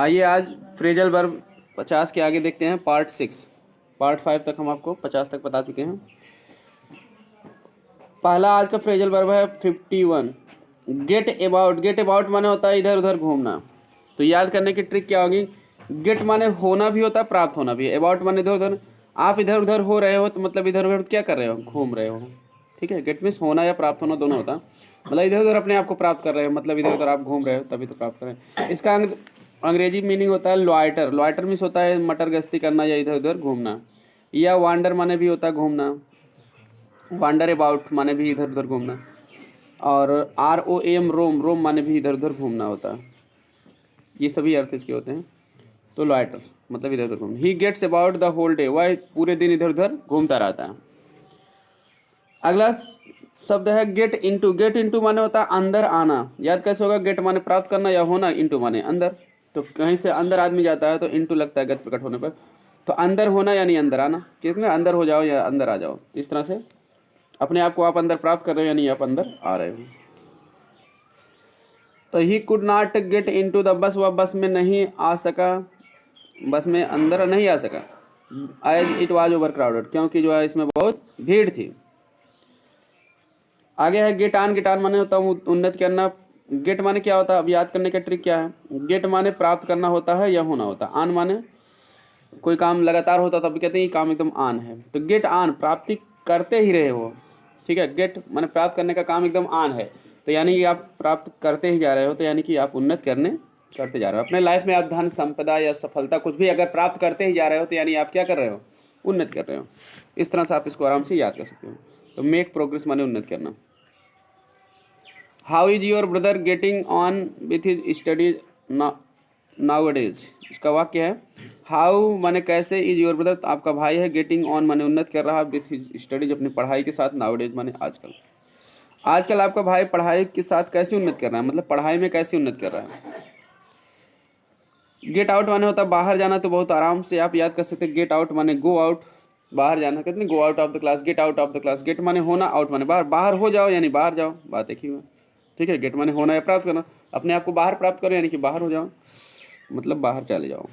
आइए आज phrasal verb 50 के आगे देखते हैं पार्ट 6। पार्ट 5 तक हम आपको 50 तक बता चुके हैं। पहला आज का फ्रेजल वर्ब है 51, गेट अबाउट। गेट अबाउट माने होता है इधर उधर घूमना। तो याद करने की ट्रिक क्या होगी, गेट माने होना भी होता है, प्राप्त होना भी है। अबाउट माने इधर उधर, आप इधर उधर हो रहे हो तो मतलब इधर उधर क्या कर रहे हो, घूम रहे हो। ठीक है, गेट मीन्स होना या प्राप्त होना दोनों होता है। मतलब इधर उधर अपने आप को प्राप्त कर रहे हो, मतलब इधर उधर आप घूम रहे हो तभी तो प्राप्त कर रहे हैं। इसका अंग्रेजी मीनिंग होता है लॉयटर। लॉयटर मीन्स होता है मटर गश्ती करना या इधर उधर घूमना। या वांडर माने भी होता है घूमना, वांडर अबाउट माने भी इधर उधर घूमना। और ROM रोम, रोम माने भी इधर उधर घूमना होता है। ये सभी अर्थ इसके होते हैं। तो लॉयटर मतलब इधर उधर घूमना। He gets about the whole day, वह पूरे दिन इधर उधर घूमता रहता है। अगला शब्द है गेट इनटू। गेट इनटू माने होता है अंदर आना। याद कैसे होगा, गेट माने प्राप्त करना या होना, इनटू माने अंदर। तो कहीं से अंदर आदमी जाता है तो इनटू लगता है गत प्रकट होने पर। तो अंदर होना यानी अंदर आना, कितने अंदर हो जाओ या अंदर आ जाओ। इस तरह से अपने आप को आप अंदर प्राप्त कर रहे हो यानी आप अंदर आ रहे हो। तो he could not get into the bus, वह बस में नहीं आ सका, बस में अंदर नहीं आ सका। As it was over crowded, क्योंकि जो है इसमें बहुत भीड़ थी। आगे है गेट ऑन। गेट ऑन माने होता है उन्नत करना। गेट माने क्या होता है, अब याद करने का ट्रिक क्या है। गेट माने प्राप्त करना होता है या होना होता है। ऑन माने कोई काम लगातार होता तब कहते हैं ये काम एकदम ऑन है। तो गेट ऑन, प्राप्ति करते ही रहे हो। ठीक है, गेट माने प्राप्त करने का काम एकदम ऑन है, तो यानी कि आप प्राप्त करते ही जा रहे हो, तो यानी कि आप उन्नत करते जा रहे हो। अपने लाइफ में आप धन संपदा या सफलता कुछ भी अगर प्राप्त करते ही जा रहे हो तो यानी आप क्या कर रहे हो, उन्नत कर रहे हो। इस तरह से आप इसको आराम से याद कर सकते हो। तो मेक प्रोग्रेस माने उन्नत करना। How is your brother getting on with his studies nowadays. इसका वाक्य है हाउ माने कैसे, इज योर ब्रदर आपका भाई है, गेटिंग ऑन माने उन्नत कर रहा, विथ हिज स्टडीज अपनी पढ़ाई के साथ, नाउअडेज माने आजकल। आजकल आपका भाई पढ़ाई के साथ कैसे उन्नत कर रहा है, मतलब पढ़ाई में कैसे उन्नत कर रहा है। गेट आउट माने होता है बाहर जाना। तो बहुत आराम से आप याद कर सकते हैं, गेट आउट माने गो आउट, बाहर जाना। कहते हैं go out of the class, get out of the class. Get माने होना, आउट माने बाहर। बाहर हो जाओ यानी बाहर जाओ, बात एक ही है। ठीक है, गेट माने होना या प्राप्त करना, अपने आप को बाहर प्राप्त करो यानी कि बाहर हो जाओ, मतलब बाहर चले जाओ।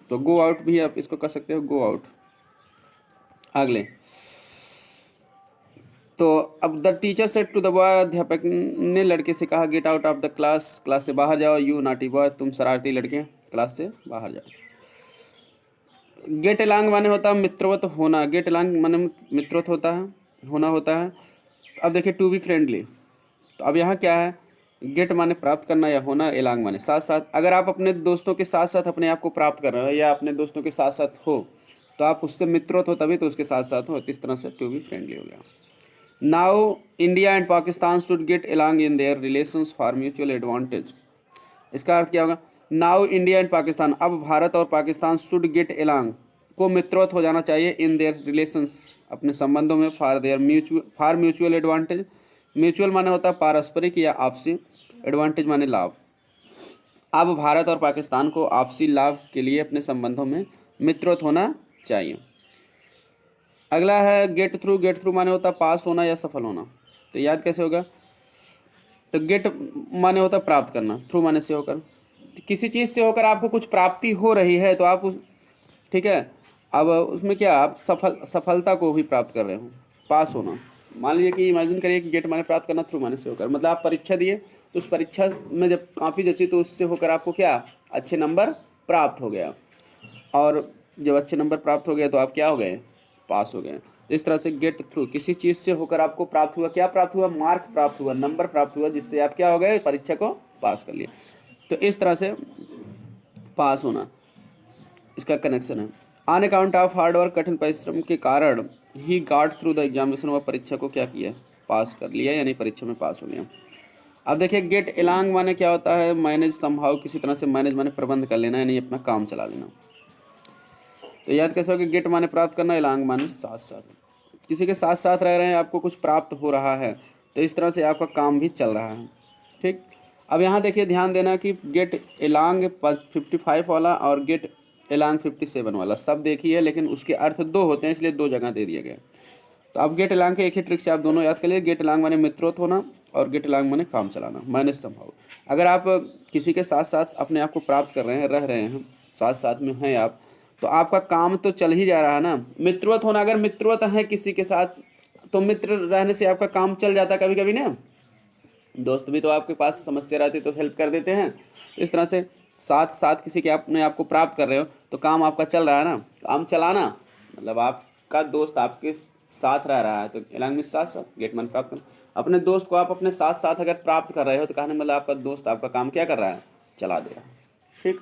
तो गो आउट भी आप इसको कर सकते हो, गो आउट। अगले तो अब the teacher said to the boy, अध्यापक ने लड़के से कहा, get out of the class, class से बाहर जाओ। यू नॉटी बॉय, तुम शरारती लड़के, क्लास से बाहर जाओ। गेट एलांग माने होता है मित्रवत होना। गेट एलांग माने मित्रवत होता है, होना होता है। अब देखिए टू बी फ्रेंडली। तो अब यहाँ क्या है, गेट माने प्राप्त करना या होना, एलांग माने साथ साथ। अगर आप अपने दोस्तों के साथ साथ अपने आप को प्राप्त कर रहे हो या अपने दोस्तों के साथ साथ हो तो आप उससे मित्रवत हो तभी तो उसके साथ साथ हो। इस तरह से टू बी फ्रेंडली हो गया। Now India and Pakistan should get along in their relations for mutual advantage. इसका अर्थ क्या होगा, नाउ इंडिया एंड पाकिस्तान, अब भारत और पाकिस्तान शुड गेट एलांग को मित्रवत हो जाना चाहिए, इन देयर रिलेशंस अपने संबंधों में, फॉर म्यूचुअल एडवांटेज। म्यूचुअल माने होता है पारस्परिक या आपसी, एडवांटेज माने लाभ। अब भारत और पाकिस्तान को आपसी लाभ के लिए अपने संबंधों में मित्रवत होना चाहिए। अगला है गेट थ्रू। गेट थ्रू माने होता है पास होना या सफल होना। तो याद कैसे होगा, तो गेट माने होता है प्राप्त करना, थ्रू माने से होकर। किसी चीज़ से होकर आपको कुछ प्राप्ति हो रही है तो आप ठीक है, अब उसमें क्या आप सफलता को भी प्राप्त कर रहे हो, पास होना। मान लीजिए कि इमेजिन करिए कि गेट माने प्राप्त करना, थ्रू माने से होकर, मतलब आप परीक्षा दिए तो उस परीक्षा में जब काफ़ी जची तो उससे होकर आपको क्या अच्छे नंबर प्राप्त हो गया, और जब अच्छे नंबर प्राप्त हो गए तो आप क्या हो गए, पास हो गए। तो इस तरह से गेट थ्रू, किसी चीज़ से होकर आपको प्राप्त हुआ, क्या प्राप्त हुआ, मार्क प्राप्त हुआ, नंबर प्राप्त हुआ, जिससे आप क्या हो गए, परीक्षा को पास कर लिए। तो इस तरह से पास होना इसका कनेक्शन है। ऑन अकाउंट ऑफ हार्डवर्क, कठिन परिश्रम के कारण he got through the examination, वह परीक्षा को क्या किया, पास कर लिया, यानी परीक्षा में पास हो गया। अब देखिए गेट एलांग माने क्या होता है, मैनेज समहाउ, किसी तरह से मैनेज माने प्रबंध कर लेना, यानी अपना काम चला लेना। तो याद कैसे होगा, गेट माने प्राप्त करना, एलांग माने साथ साथ, किसी के साथ साथ रह रहे हैं, आपको कुछ प्राप्त हो रहा है, तो इस तरह से आपका काम भी चल रहा है। ठीक, अब यहाँ देखिए ध्यान देना कि गेट एलांग 55 वाला और गेट एलांग 57 वाला सब देखिए, लेकिन उसके अर्थ दो होते हैं इसलिए दो जगह दे दिया गया। तो अब गेट एलॉन्ग के एक ही ट्रिक से आप दोनों याद कर लीजिए। गेट एलॉन्ग माने मित्रवत होना और गेट एलॉन्ग माने काम चलाना, मैनेज समहाउ। अगर आप किसी के साथ साथ अपने आप को प्राप्त कर रहे हैं, रह रहे हैं, साथ साथ में हैं आप, तो आपका काम तो चल ही जा रहा है ना। मित्रवत होना, अगर मित्रवत है किसी के साथ तो मित्र रहने से आपका काम चल जाता है कभी कभी ना। दोस्त भी तो आपके पास समस्या रहती तो हेल्प कर देते हैं। इस तरह से साथ साथ किसी के अपने आप को प्राप्त कर रहे हो तो काम आपका चल रहा है ना। काम चलाना मतलब आपका दोस्त आपके साथ रह रहा है तो एलॉन्ग में साथ साथ गेट मन प्राप्त करना। अपने दोस्त को आप अपने साथ साथ अगर प्राप्त कर रहे हो तो कहने मतलब आपका दोस्त आपका काम क्या कर रहा है, चला दे रहा है। ठीक।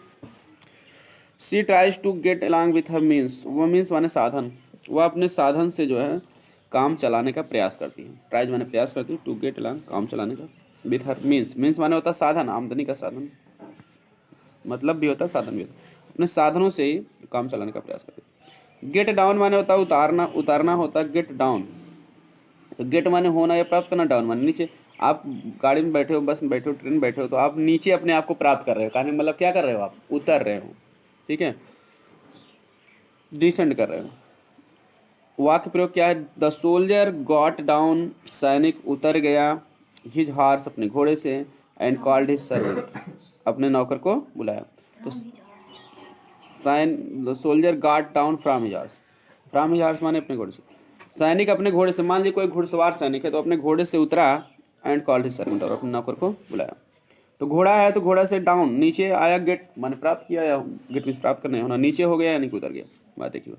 She tries to get along with her means, वो मीन्स माने साधन, वह अपने साधन से जो है काम चलाने का प्रयास करती है। ट्राइज माने प्रयास करती है, टू गेट एलॉन्ग काम चलाने का, विथ हर मीन्स, मीन्स माने होता है साधन, आमदनी का साधन, मतलब भी होता है साधन भी होता है, अपने साधनों से ही काम चलाने का प्रयास करती है। गेट डाउन माने होता है उतारना, उतारना होता है गेट डाउन। तो गेट माने होना या प्राप्त करना, डाउन माने नीचे। आप गाड़ी में बैठे हो, बस में बैठे हो, ट्रेन में बैठे हो तो आप नीचे अपने आप को प्राप्त कर रहे हो, कहने का मतलब क्या कर रहे हो, आप उतर रहे हो। ठीक है, डिसेंड कर रहे हो। वाक्य प्रयोग क्या है, द सोल्जर गॉट डाउन, सैनिक उतर गया, हिज हार्स अपने घोड़े से, एंड कॉल्ड हिज सर्वेंट, अपने नौकर को बुलाया। तो the soldier got down from his horse, from his horse माने अपने घोड़े से। सैनिक अपने घोड़े से, मान लीजिए कोई घुड़सवार सैनिक है तो अपने घोड़े से उतरा, एंड कॉल्ड हिज सर्वेंट, और अपने नौकर को बुलाया। तो घोड़ा है तो घोड़ा से डाउन नीचे आया, गेट माने प्राप्त किया, या गेट मीन्स प्राप्त करना होना, नीचे हो गया यानी कि उतर गया। बात देखिए।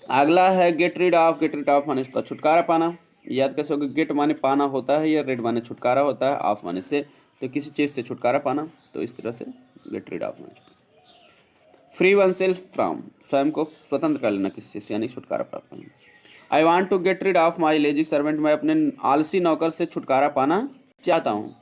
अगला है gate rid of, gate rid of माने उसका छुटकारा पाना। याद कैसे होगा, गेट माने पाना होता है, या रीड माने छुटकारा होता है, ऑफ माने से, तो किसी चीज़ से छुटकारा पाना, तो इस तरह से गेट रीड ऑफ माने फ्री वन सेल्फ फ्रॉम, स्वयं को स्वतंत्र कर लेना किसी चीज़ से, यानी छुटकारा प्राप्त करना। I want to get rid of my lazy servant, मैं अपने आलसी नौकर से छुटकारा पाना चाहता हूँ।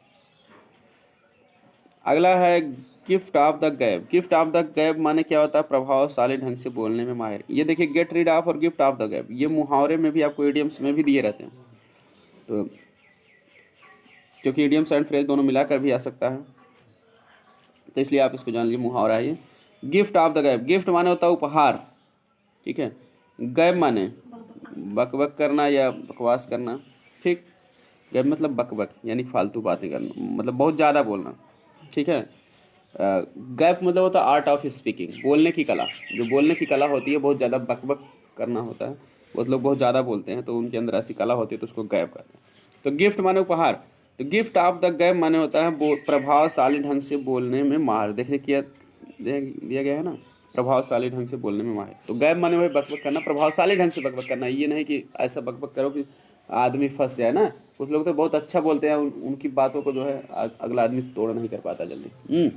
अगला है गिफ्ट ऑफ द गैब। गिफ्ट ऑफ द गैब माने क्या होता है, प्रभावशाली ढंग से बोलने में माहिर। ये देखिए गेट रीड ऑफ और गिफ्ट ऑफ द गैब, ये मुहावरे में भी आपको इडियम्स में भी दिए रहते हैं, तो क्योंकि इडियम्स एंड फ्रेज दोनों मिलाकर भी आ सकता है, तो इसलिए आप इसको जान लीजिए, मुहावरा है ये। गिफ्ट ऑफ द गैब, गिफ्ट माने होता है उपहार, ठीक है। गैब माने बक बक करना या बकवास करना, ठीक। गैब मतलब बक बक यानी फालतू बातें करना, मतलब बहुत ज़्यादा बोलना, ठीक है। गैप मतलब होता है आर्ट ऑफ स्पीकिंग, बोलने की कला। जो बोलने की कला होती है बहुत ज़्यादा बक बक करना होता है, बहुत लोग बहुत ज़्यादा बोलते हैं तो उनके अंदर ऐसी कला होती है तो उसको गैप कहते हैं। तो गिफ्ट माने उपहार, तो गिफ्ट ऑफ द गैप माने होता है प्रभावशाली ढंग से बोलने में माहिर। देखिए किया दिया गया है ना, प्रभावशाली ढंग से बोलने में माहिर। तो गैप माने वही बकबक करना, प्रभावशाली ढंग से बकबक करना, ये नहीं कि ऐसा बकबक करो कि आदमी फंस जाए ना। कुछ लोग तो बहुत अच्छा बोलते हैं, उनकी बातों को जो है अगला आदमी तोड़ नहीं कर पाता जल्दी।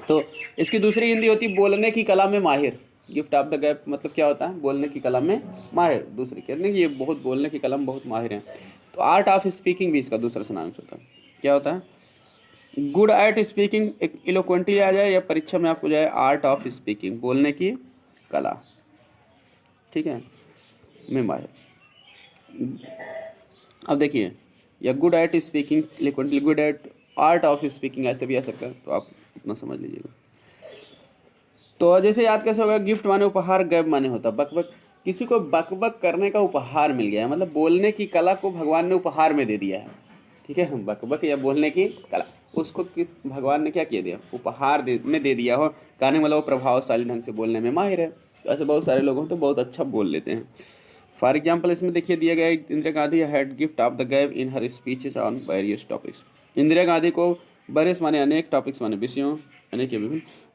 तो इसकी दूसरी हिंदी होती है बोलने की कला में माहिर। गिफ्ट ऑफ द गैप मतलब क्या होता है, बोलने की कला में माहिर। दूसरी कहते हैं कि ये बहुत बोलने की कला में बहुत माहिर हैं। तो आर्ट ऑफ स्पीकिंग भी इसका दूसरा सिनोनिम होता है। क्या होता है, गुड एट स्पीकिंग, एक इलोक्वेंटी आ जाए या परीक्षा में आपको जाए आर्ट ऑफ स्पीकिंग, बोलने की कला, ठीक है, में माहिर। अब देखिए, या good at speaking eloquently, good at art of speaking, ऐसे भी आ सकता है, तो आप इतना समझ लीजिएगा। तो जैसे याद कैसे होगा, गिफ्ट माने उपहार, गैब माने होता बकबक। किसी को बकबक करने का उपहार मिल गया है, मतलब बोलने की कला को भगवान ने उपहार में दे दिया है, ठीक है। बकबक या बोलने की कला उसको किस भगवान ने क्या किया दिया, उपहार में दे दिया हो, कहने मतलब वो प्रभावशाली ढंग से बोलने में माहिर है। तो ऐसे बहुत सारे लोग हैं तो बहुत अच्छा बोल लेते हैं। फॉर एग्जाम्पल इसमें देखिए दिया गया है, Indira Gandhi had gift of the gab in her speeches on various topics. Indira Gandhi को वेरियस माने अनेक, टॉपिक्स माने विषयों, अनेक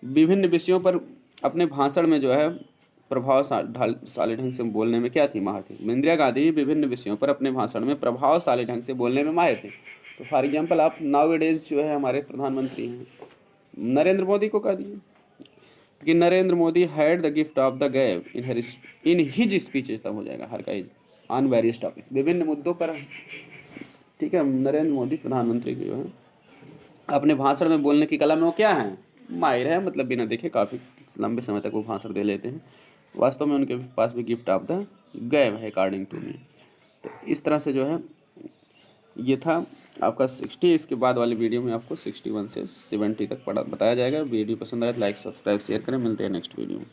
विभिन्न विषयों पर अपने भाषण में जो है प्रभावशाली ढंग से बोलने में क्या थी, माहिर थी। इंदिरा गांधी विभिन्न विषयों पर अपने भाषण में प्रभावशाली ढंग से बोलने में माहिर थे। तो फॉर एग्जाम्पल आप नाउ डेज जो है हमारे प्रधानमंत्री हैं नरेंद्र मोदी को कह दिए कि Narendra Modi had the gift of the gab in his speeches, तब हो जाएगा हर का हिज ऑन वेरियस टॉपिक, विभिन्न मुद्दों पर, ठीक है। नरेंद्र मोदी प्रधानमंत्री जो है अपने भाषण में बोलने की कला में वो क्या है, माहिर है, मतलब बिना देखे काफ़ी लंबे समय तक वो भाषण दे लेते हैं। वास्तव में उनके पास भी गिफ्ट ऑफ द गैब है अकॉर्डिंग टू मी। तो इस तरह से जो है ये था आपका 60। इसके बाद वाली वीडियो में आपको 61 से 70 तक पढ़ा बताया जाएगा। वीडियो पसंद आए तो लाइक सब्सक्राइब शेयर करें। मिलते हैं नेक्स्ट वीडियो में।